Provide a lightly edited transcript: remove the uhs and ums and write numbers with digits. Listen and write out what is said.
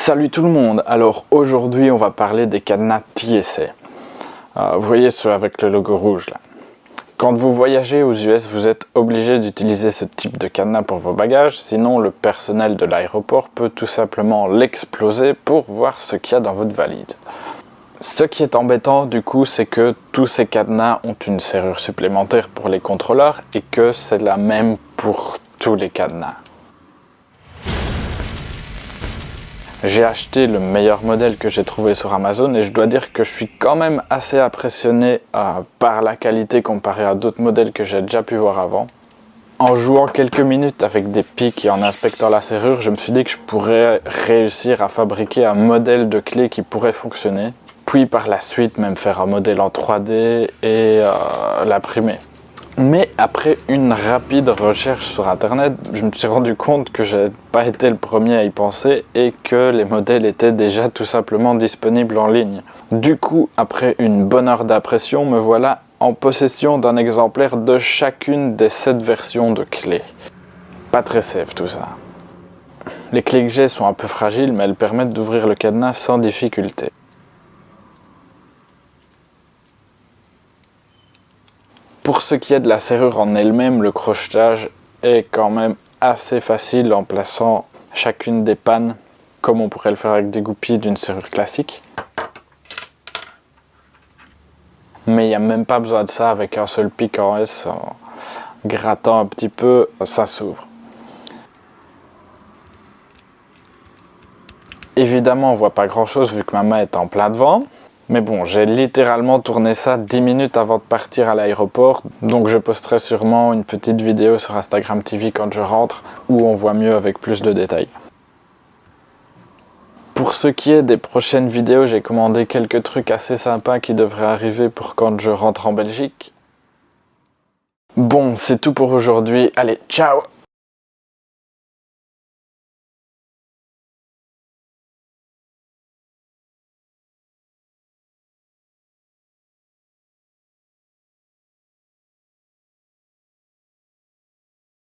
Salut tout le monde, alors aujourd'hui on va parler des cadenas TSA. Vous voyez ceux avec le logo rouge là. Quand vous voyagez aux US, vous êtes obligé d'utiliser ce type de cadenas pour vos bagages, sinon le personnel de l'aéroport peut tout simplement l'exploser pour voir ce qu'il y a dans votre valise. Ce qui est embêtant du coup, c'est que tous ces cadenas ont une serrure supplémentaire pour les contrôleurs et que c'est la même pour tous les cadenas. J'ai acheté le meilleur modèle que j'ai trouvé sur Amazon et je dois dire que je suis quand même assez impressionné par la qualité comparée à d'autres modèles que j'ai déjà pu voir avant. En jouant quelques minutes avec des pics et en inspectant la serrure, je me suis dit que je pourrais réussir à fabriquer un modèle de clé qui pourrait fonctionner. Puis par la suite même faire un modèle en 3D et l'imprimer. Mais après une rapide recherche sur internet, je me suis rendu compte que je n'avais pas été le premier à y penser et que les modèles étaient déjà tout simplement disponibles en ligne. Du coup, après une bonne heure d'impression, me voilà en possession d'un exemplaire de chacune des 7 versions de clés. Pas très safe tout ça. Les clés que j'ai sont un peu fragiles, mais elles permettent d'ouvrir le cadenas sans difficulté. Pour ce qui est de la serrure en elle-même, le crochetage est quand même assez facile en plaçant chacune des pannes comme on pourrait le faire avec des goupilles d'une serrure classique. Mais il n'y a même pas besoin de ça, avec un seul pic en S, en grattant un petit peu, ça s'ouvre. Évidemment on voit pas grand chose vu que ma main est en plein devant. Mais bon, j'ai littéralement tourné ça 10 minutes avant de partir à l'aéroport, donc je posterai sûrement une petite vidéo sur Instagram TV quand je rentre, où on voit mieux avec plus de détails. Pour ce qui est des prochaines vidéos, j'ai commandé quelques trucs assez sympas qui devraient arriver pour quand je rentre en Belgique. Bon, c'est tout pour aujourd'hui, allez, ciao!